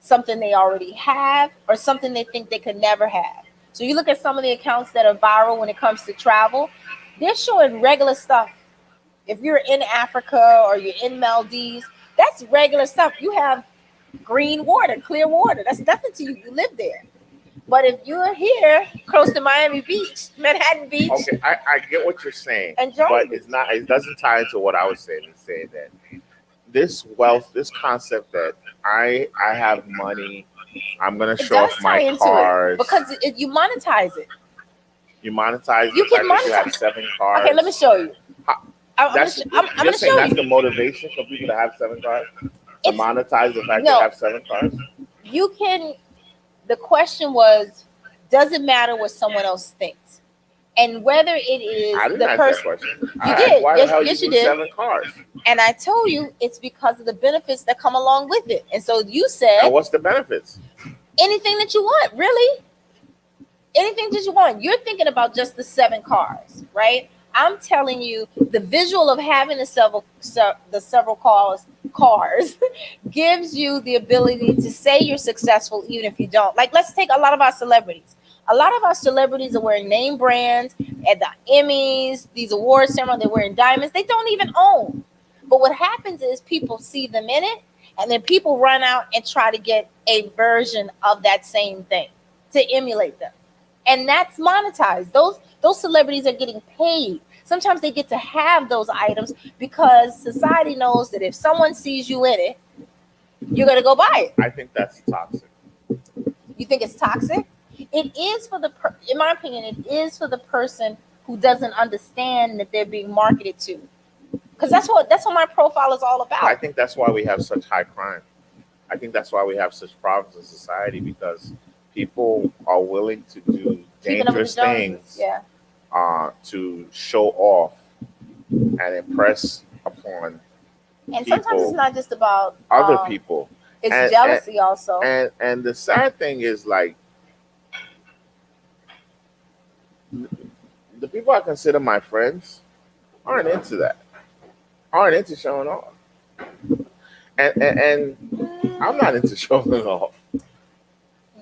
something they already have, or something they think they could never have. So you look at some of the accounts that are viral when it comes to travel, they're showing regular stuff. If you're in Africa or you're in Maldives, that's regular stuff. You have green water, clear water. That's nothing to you. You live there. But if you're here close to Miami Beach, Manhattan Beach, Okay, I get what you're saying, and Jersey, but it's not. It doesn't tie into what I was saying. It's saying that this wealth, this concept that I have money, I'm gonna it show does off tie my into cars. it because you monetize it. You monetize. You the can fact that you have monetize. 7 cars. Okay, let me show you. How- I'm That's gonna you're saying show that's you. the motivation for people to have 7 cars. To It's- monetize the fact no. they have 7 cars. You can. The question was, does it matter what someone else thinks, and whether it is I didn't the ask person? that question. You I did. asked, why Yes- the hell yes, you you do did. 7 cars? And I told you it's because of the benefits that come along with it. And so you said And what's the benefits? anything that you want, really. Anything that you want. You're thinking about just the 7 cars, right? I'm telling you, the visual of having the several cars gives you the ability to say you're successful even if you don't. Like, let's take a lot of our celebrities. A lot of our celebrities are wearing name brands at the Emmys, these award ceremonies, they're wearing diamonds they don't even own. But what happens is people see them in it, and then people run out and try to get a version of that same thing to emulate them. And that's monetized. Those celebrities are getting paid. Sometimes they get to have those items because society knows that if someone sees you in it, you're going to go buy it. I think that's toxic. You think it's toxic? It is for in my opinion, it is for the person who doesn't understand that they're being marketed to. Because that's what my profile is all about. I think that's why we have such high crime. I think that's why we have such problems in society, because people are willing to do Keeping up with dangerous the Joneses. things Yeah. To show off and impress upon And sometimes people, it's not just about other people. It's And- jealousy also. And the sad thing is, like, the people I consider my friends aren't into that. Aren't into showing off. And I'm not into showing off.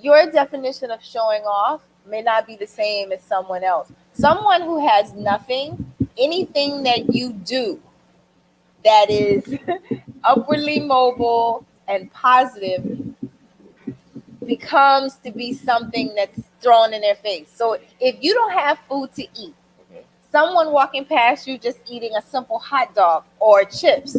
Your definition of showing off may not be the same as someone else. Someone who has nothing, anything that you do that is upwardly mobile and positive becomes to be something that's thrown in their face. So if you don't have food to eat, someone walking past you just eating a simple hot dog or chips,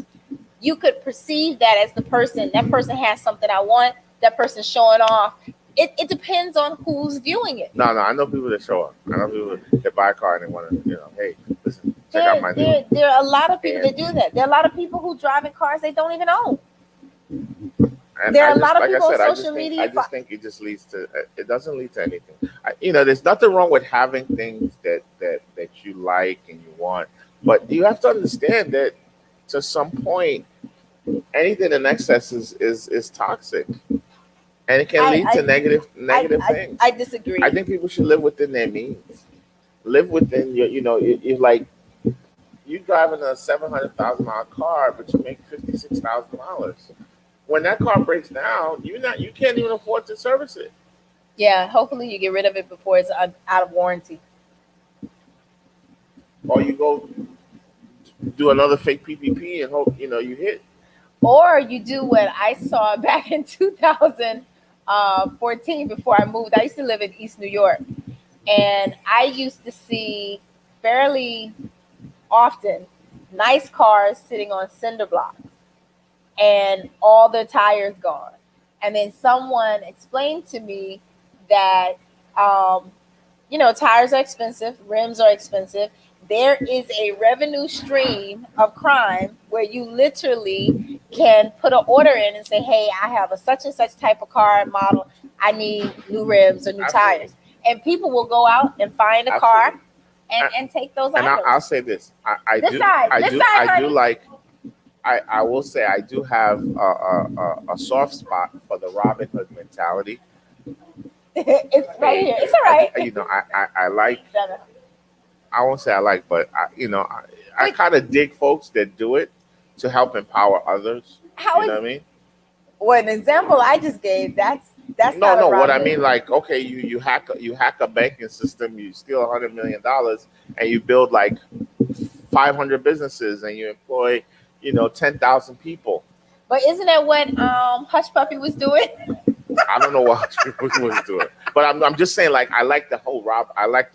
you could perceive that as that person has something I want, that person's showing off. It depends on who's viewing it. No, I know people that show up. I know people that buy a car and they want to, hey, listen, check out my new. There are a lot of people that do that. There are a lot of people who drive in cars they don't even own. And There are I a just, lot of like people I said, on I just social think, media. I just think it just leads to. It doesn't lead to anything. There's nothing wrong with having things that you like and you want, but you have to understand that to some point, anything in excess is toxic, and it can lead to negative things. I disagree. I think people should live within their means. Live within your. You're like you driving a $700,000 car, but you make $56,000. When that car breaks down, you can't even afford to service it. Yeah, hopefully you get rid of it before it's out of warranty. Or you go do another fake PPP and hope you hit. Or you do what I saw back in 2014 before I moved. I used to live in East New York, and I used to see fairly often nice cars sitting on cinder blocks and all the tires gone. And then someone explained to me that, tires are expensive, rims are expensive. There is a revenue stream of crime where you literally can put an order in and say, hey, I have a such and such type of car model. I need new rims or new tires. And people will go out and find a car and take those items. And I'll say this. I will say I do have a soft spot for the Robin Hood mentality. It's right here. It's all right. I like I won't say I like, but I kind of dig folks that do it to help empower others. How You know is what I mean? well, an example I just gave? That's No, not a no. What I Robin. mean, like, okay, you hack a banking system, you steal $100 million, and you build like 500 businesses, and you employ 10,000 people. But isn't that what Hush Puppy was doing? I don't know what people was doing, but I'm just saying, like, I like the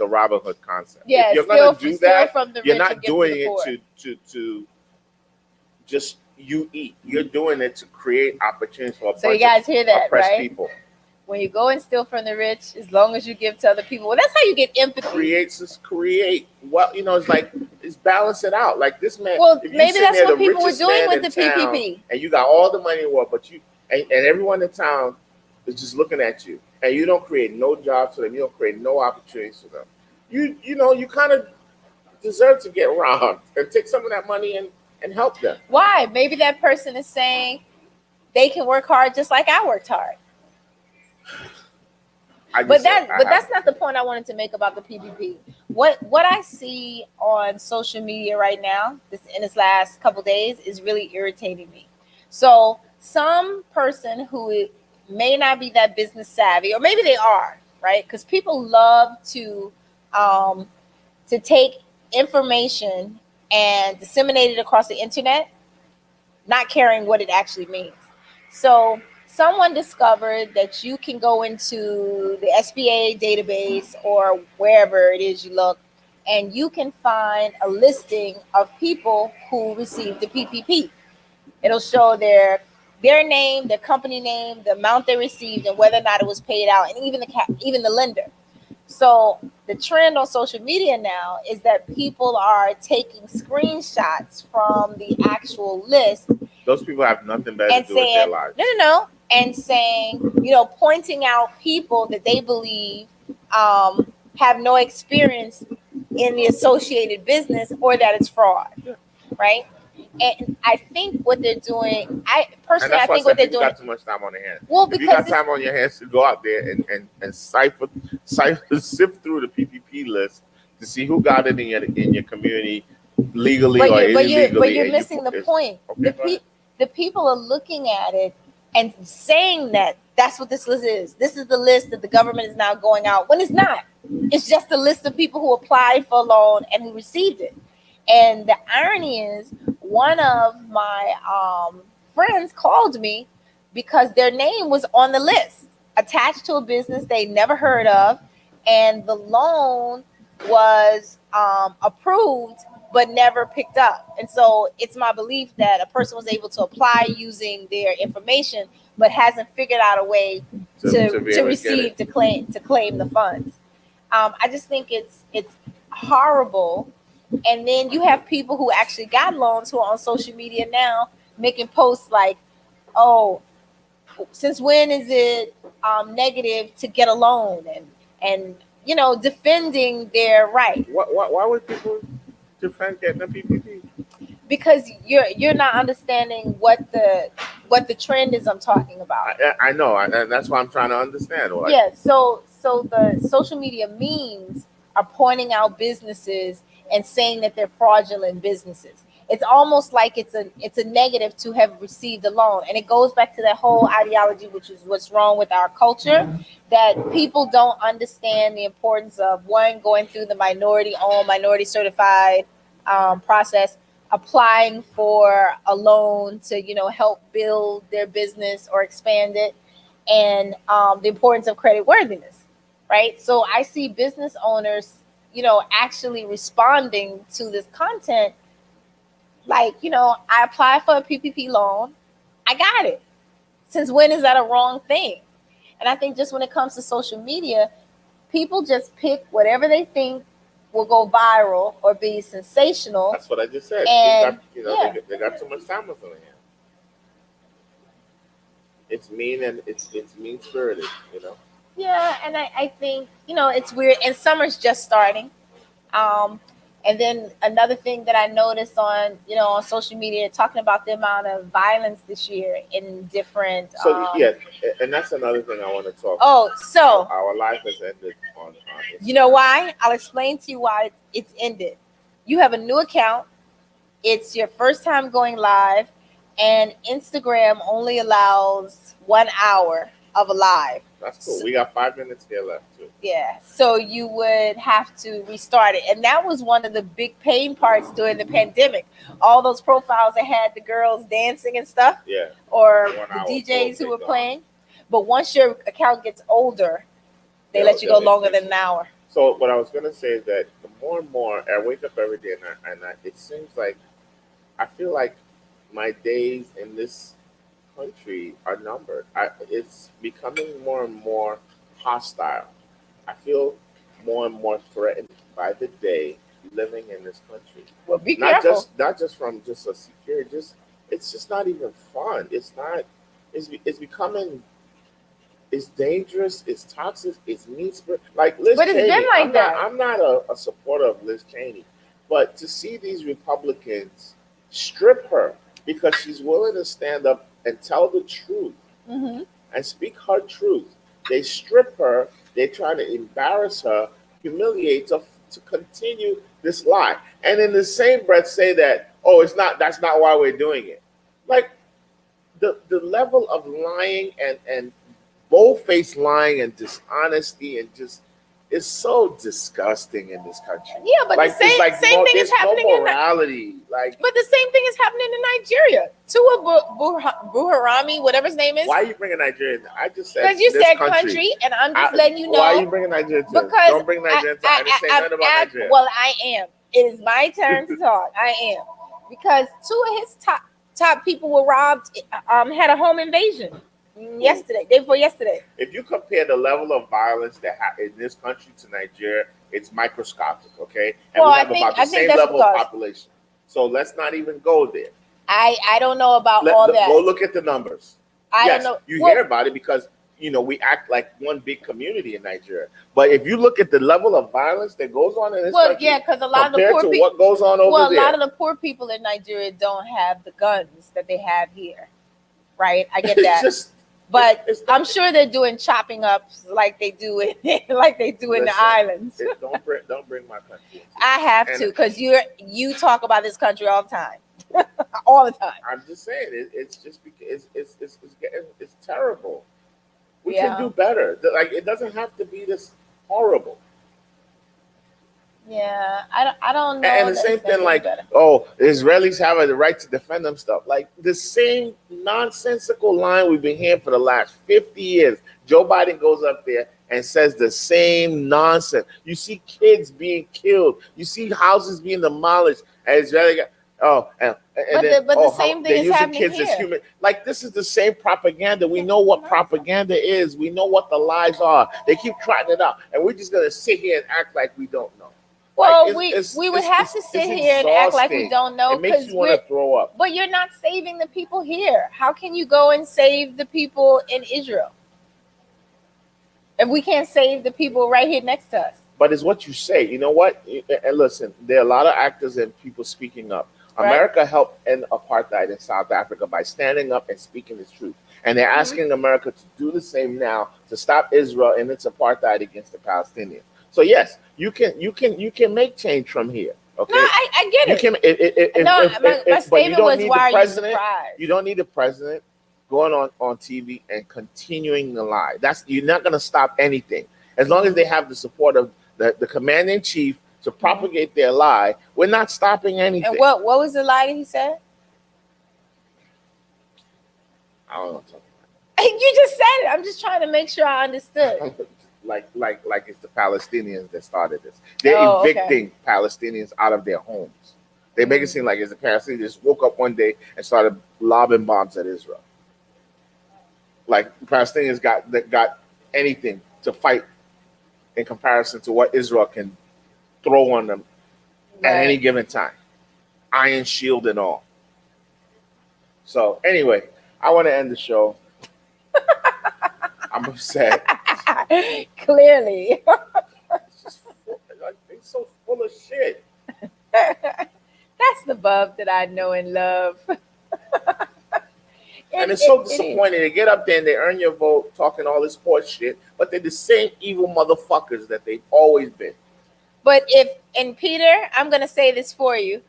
Robin Hood concept. Yeah, If you're steal, gonna do steal that, from the you're rich and not give to doing the it poor. to just you eat. You're doing it to create opportunities for a So you bunch guys of hear that, oppressed right? people. When you go and steal from the rich, as long as you give to other people, well, that's how you get empathy. Create well, it's like it's balance it out. Like this man, Well, if you maybe sit that's near what the people were richest doing man with in the town, PPP. and you got all the money in the world, but and everyone in town is just looking at you, and you don't create no jobs for them, you don't create no opportunities for them. You kind of deserve to get robbed and take some of that money and help them. Why? Maybe that person is saying they can work hard just like I worked hard. But that's not the point I wanted to make about the PPP. What I see on social media right now, in this last couple days, is really irritating me. So some person who may not be that business savvy, or maybe they are, right? Because people love to take information and disseminate it across the internet, not caring what it actually means. So someone discovered that you can go into the SBA database or wherever it is you look, and you can find a listing of people who received the PPP. It'll show their name, their company name, the amount they received, and whether or not it was paid out, and even the lender. So the trend on social media now is that people are taking screenshots from the actual list. Those people have nothing better and to do with their saying, lives. no, and saying, pointing out people that they believe have no experience in the associated business, or that it's fraud, right? And I think what they're doing, I think what they're doing. Got too much time on their hands. Well, if because you got time on your hands to go out there and sift through the PPP list to see who got it in your community legally or illegally. But you're missing the point. Okay, the people are looking at it and saying that that's what this list is. This is the list that the government is now going out, when it's not. It's just a list of people who applied for a loan and who received it. And the irony is, one of my friends called me because their name was on the list, attached to a business they never heard of, and the loan was approved but never picked up. And so it's my belief that a person was able to apply using their information, but hasn't figured out a way to claim the funds. I just think it's horrible. And then you have people who actually got loans who are on social media now making posts like, "Oh, since when is it negative to get a loan?" and defending their right. Why would people defend getting a PPP? Because you're not understanding what the trend is I'm talking about. I know, and that's why I'm trying to understand. Yeah. So the social media memes are pointing out businesses and saying that they're fraudulent businesses. It's almost like it's a negative to have received a loan. And it goes back to that whole ideology, which is what's wrong with our culture, that people don't understand the importance of, one, going through the minority-owned, minority-certified process, applying for a loan to, help build their business or expand it, and the importance of credit worthiness, right? So I see business owners actually responding to this content like, I applied for a PPP loan, I got it. Since when is that a wrong thing? And I think just when it comes to social media, people just pick whatever they think will go viral or be sensational. That's what I just said. And they got too much time with them. It's mean, and it's mean spirited, Yeah, and I think, it's weird. And summer's just starting. And then another thing that I noticed on, on social media, talking about the amount of violence this year in different. So yeah, and that's another thing I want to talk. Oh, so our life has ended on. You know why? I'll explain to you why it's ended. You have a new account. It's your first time going live, and Instagram only allows 1 hour of a live. That's cool. We got 5 minutes here left too. Yeah, so you would have to restart it, and that was one of the big pain parts during the pandemic. All those profiles that had the girls dancing and stuff, yeah, or the DJs who were playing. But once your account gets older, they let you go longer than an hour. So what I was gonna say is that the more and more I wake up every day, and it seems like I feel like my days in this country are numbered. It's becoming more and more hostile. I feel more and more threatened by the day living in this country. Well, be careful. Not just from just a security. It's just not even fun. It's not. It's becoming. It's dangerous. It's toxic. It's mean spirit. Like Liz But it's Cheney. been like that. I'm not a supporter of Liz Cheney, but to see these Republicans strip her because she's willing to stand up and tell the truth and speak her truth. They strip her. They try to embarrass her, humiliate her to continue this lie, and in the same breath say that, oh, it's not. That's not why we're doing it. Like the level of lying and bold-faced lying and dishonesty and just is so disgusting in this country. Yeah, but the same thing is happening no morality. But the same thing is happening in Nigeria. Tua Buharami, whatever his name is. Why are you bringing Nigeria? I just said because you said country, and I'm just letting you know. Why are you bringing Nigeria? Because don't bring Nigeria. I didn't say nothing about Nigeria. Well, I am. It is my turn to talk. I am, because two of his top people were robbed. Had a home invasion. Day before yesterday. If you compare the level of violence that in this country to Nigeria, it's microscopic, okay? And we have about the same level of population. So let's not even go there. I don't know about all that. Go look at the numbers. I don't know. You hear about it because we act like one big community in Nigeria. But if you look at the level of violence that goes on in this country, because a lot of the poor people, what goes on over there, a lot of the poor people in Nigeria don't have the guns that they have here, right? I get that. But I'm sure they're doing chopping ups like they do in the islands. Don't bring my country. I have to, because you talk about this country all the time, all the time. I'm just saying it's just because it's terrible. We can do better. Like it doesn't have to be this horrible. Yeah, I don't know. And the same thing, like, oh, the Israelis have the right to defend themselves. Like the same nonsensical line we've been hearing for the last 50 years. Joe Biden goes up there and says the same nonsense. You see kids being killed. You see houses being demolished. And Israeli, the same thing is happening kids here. As human. Like this is the same propaganda. We know what propaganda is. We know what the lies are. They keep trotting it out, and we're just gonna sit here and act like we don't know. Well, we would have to sit here and act like we don't know. It makes you want to throw up. But you're not saving the people here. How can you go and save the people in Israel if we can't save the people right here next to us? But it's what you say. You know what? And listen, there are a lot of actors and people speaking up. Right. America helped end apartheid in South Africa by standing up and speaking the truth. And they're asking America to do the same now to stop Israel in its apartheid against the Palestinians. So yes, you can make change from here. Okay. No, I get it. My statement was, why are you surprised? You don't need a president going on TV and continuing the lie. You're not going to stop anything. As long as they have the support of the commander in chief to propagate their lie, we're not stopping anything. And what was the lie that he said? I don't know. You just said it. I'm just trying to make sure I understood. Like it's the Palestinians that started this. They're evicting Palestinians out of their homes. They make it seem like it's the Palestinians just woke up one day and started lobbing bombs at Israel. Like Palestinians got anything to fight in comparison to what Israel can throw on them at any given time. Iron shield and all. So anyway, I want to end the show. I'm upset. Clearly. It's just they're so full of shit. above that I know and love. And it's so It is. disappointing. They get up there and they earn your vote talking all this horse shit, but they're the same evil motherfuckers that they've always been. But and Peter, I'm gonna say this for you.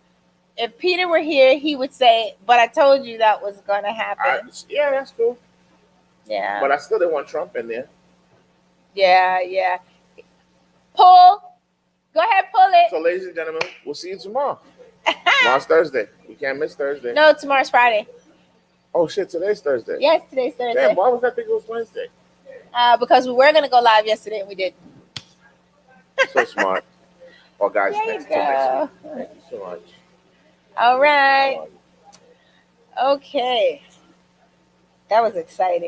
If Peter were here, he would say, "But I told you that was gonna happen." Yeah, that's cool. Yeah. But I still didn't want Trump in there. Yeah. Pull. Go ahead, pull it. So, ladies and gentlemen, we'll see you tomorrow. Tomorrow's Thursday. We can't miss Thursday. No, tomorrow's Friday. Oh shit, today's Thursday. Yes, today's Thursday. Damn, why was I thinking it was Wednesday? Because we were gonna go live yesterday and we didn't. So smart. Well, guys, There you thanks till next go. week. Thank you so much. All right. Okay. That was exciting.